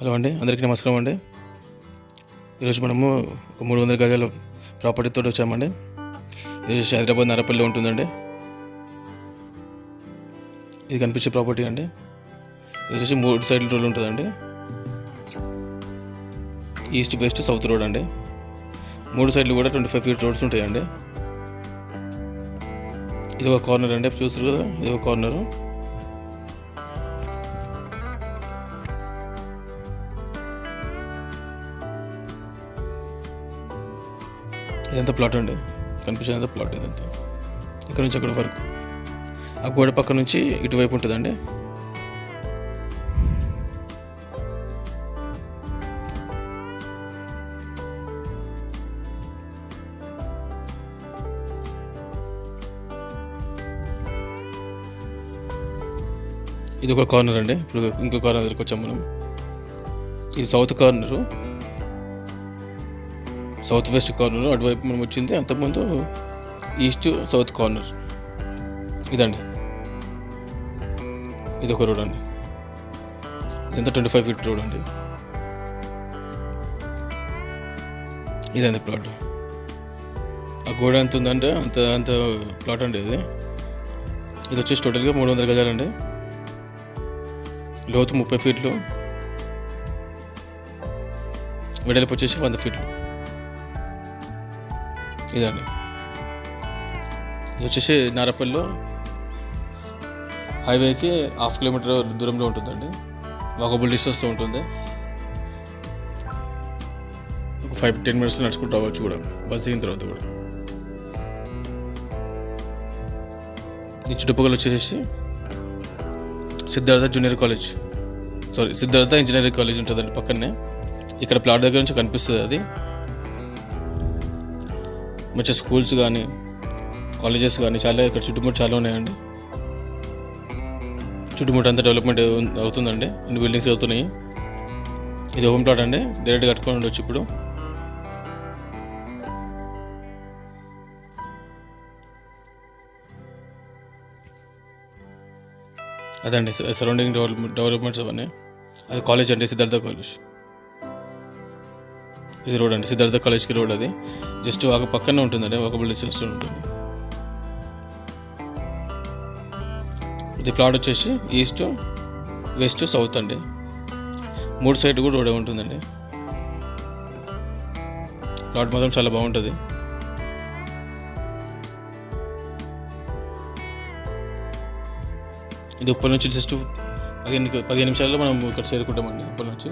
Hello అండి, అందరికీ నమస్కారం అండి. ఈరోజు మనము ఒక 300 గజాల ప్రాపర్టీతో వచ్చామండి. ఇది హైదరాబాద్ నరపల్లిలో ఉంటుందండి. ఇది కనిపించే ప్రాపర్టీ అండి. ఇది వచ్చేసి 3 సైడ్ల రోడ్ ఉంటుందండి. ఈస్ట్ వెస్ట్ సౌత్ రోడ్ అండి. 3 సైడ్లు కూడా 25 ఫీట్ రోడ్స్ ఉంటాయండి. ఇది ఒక కార్నర్ అండి, చూస్తారు కదా, ఇది ఒక కార్నరు. ఇదంతా ప్లాట్ అండి, కనిపించేదంతా ప్లాట్. ఇదంతా ఇక్కడ నుంచి అక్కడ వరకు ఆ గోడ పక్క నుంచి ఇటువైపు ఉంటుందండి. ఇది ఒక కార్నర్ అండి. ఇప్పుడు ఇంకో కార్నర్ దగ్గరికి వచ్చాం మనం. ఇది south corner, south west corner. అటువైపు మనం వచ్చింది అంతకుముందు ఈస్ట్ సౌత్ కార్నర్. ఇదండి, ఇది ఒక రోడ్ అండి. ఇదంతా 25 ఫీట్ రోడ్ అండి. ఇదండి ప్లాట్. ఆ గోడ ఎంత ఉందంటే అంత ప్లాట్ అండి. ఇది వచ్చేసి టోటల్గా 300 గజాలండి. లోతు 30 ఫీట్లు, వెడల్పు వచ్చేసి 100 ఫీట్లు. ఇదండి, ఇది వచ్చేసి నారపల్లిలో హైవేకి 1/2 కిలోమీటర్ దూరంలో ఉంటుందండి. వాకబుల్ డిస్టెన్స్లో ఉంటుంది. ఒక 5-10 మినిట్స్లో నడుచుకుంటూ రావచ్చు కూడా, బస్ దిగిన తర్వాత కూడా. ఈ చుట్టుపక్కల వచ్చేసి సిద్ధార్థ ఇంజనీరింగ్ కాలేజ్ ఉంటుందండి పక్కనే. ఇక్కడ ప్లాట్ దగ్గర నుంచి కనిపిస్తుంది. అది మంచి స్కూల్స్ కానీ కాలేజెస్ కానీ చాలా ఇక్కడ చుట్టుముట్టు చాలా ఉన్నాయండి. చుట్టుముట్టు అంతా డెవలప్మెంట్ అవుతుందండి. అన్ని బిల్డింగ్స్ అవుతున్నాయి. ఇది ఓపెన్ ప్లాట్ అండి, డైరెక్ట్ కట్టుకొని ఉండొచ్చు. ఇప్పుడు అదండి సరౌండింగ్ డెవలప్మెంట్స్ అవన్నీ. అది కాలేజ్ అండి, సిద్ధార్థ కాలేజ్. ఇది రోడ్ అండి, సిద్ధార్థ కాలేజ్కి రోడ్. అది జస్ట్ ఒక పక్కనే ఉంటుందండి, వాకబుల్ డిస్టెన్స్లో ఉంటుంది. ఇది ప్లాట్ వచ్చేసి ఈస్ట్ వెస్ట్ సౌత్ అండి. 3 సైడ్ కూడా రోడ్ ఉంటుందండి. ప్లాట్ మాత్రం చాలా బాగుంటుంది. ఇది ఉప్పల్ నుంచి జస్ట్ 15 నిమిషాల్లో మనం ఇక్కడ చేరుకుంటామండి. ఉప్పల్ నుంచి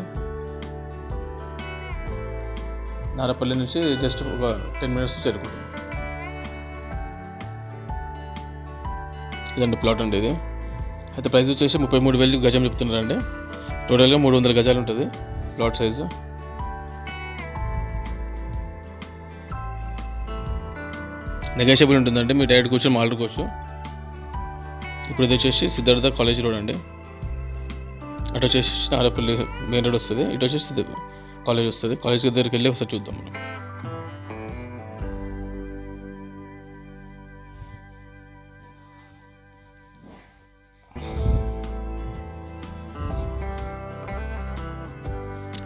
నారపల్లి నుంచి జస్ట్ ఒక 10 మినిట్స్ చేరుకుంటాం. ఇదండి ప్లాట్ అండి. ఇది అయితే ప్రైస్ వచ్చేసి 33,000 గజం చెప్తున్నారండి. టోటల్గా 300 గజాలు ఉంటుంది ప్లాట్ సైజు. నెగోషియబుల్ ఉంటుందండి, మీరు డైరెక్ట్ కూర్చొని మాట్లాడుకోవచ్చు. ఇప్పుడు ఇది వచ్చేసి సిద్ధార్థ కాలేజ్ రోడ్ అండి. అటు వచ్చేసి నారపల్లి మెయిన్ రోడ్ వస్తుంది, ఇటు వచ్చేసి కాలేజ్ వస్తుంది. కాలేజ్ దగ్గరికి వెళ్ళి ఒకసారి చూద్దాం మనం.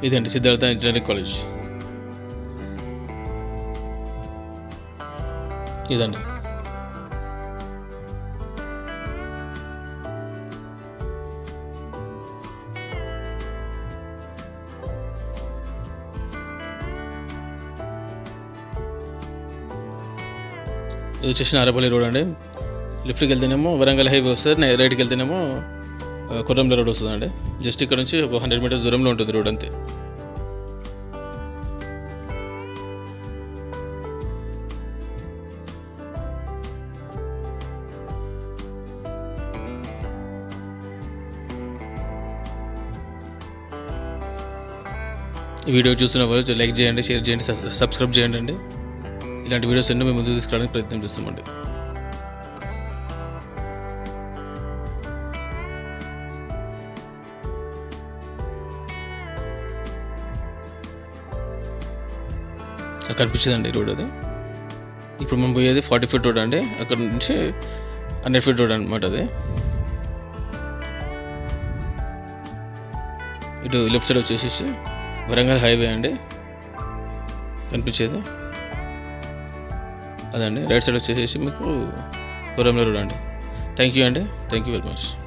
ఇదండి సిద్ధార్థ ఇంజనీరింగ్ కాలేజ్. ఇదండి, ఇది వచ్చేసి నారపల్లి రోడ్ అండి. లెఫ్ట్కి వెళ్తేనేమో వరంగల్ హైవే వస్తుంది, రైట్కి వెళ్తేనేమో కొర్రంల రోడ్ వస్తుందండి. జస్ట్ ఇక్కడ నుంచి ఒక 100 మీటర్స్ దూరంలో ఉంటుంది రోడ్ అంతే. ఈ వీడియో చూస్తున్న వాళ్ళు లైక్ చేయండి, షేర్ చేయండి, సబ్స్క్రైబ్ చేయండి అండి. ఇలాంటి వీడియోస్ ఎన్నో మేము ముందుకు తీసుకురావడానికి ప్రయత్నం చేస్తామండి. కనిపించదండి రోడ్. అది ఇప్పుడు మనం పోయేది 40 ఫీట్ రోడ్ అండి. అక్కడ నుంచి 100 ఫీట్ రోడ్ అనమాట. అది ఇటు లెఫ్ట్ సైడ్ వచ్చేసేసి వరంగల్ హైవే అండి కనిపించేది అదండి. రైట్ సైడ్ వచ్చేసేసి మీకు కొరంల రోడ్ అండి. థ్యాంక్ యూ అండి. Thank you very much.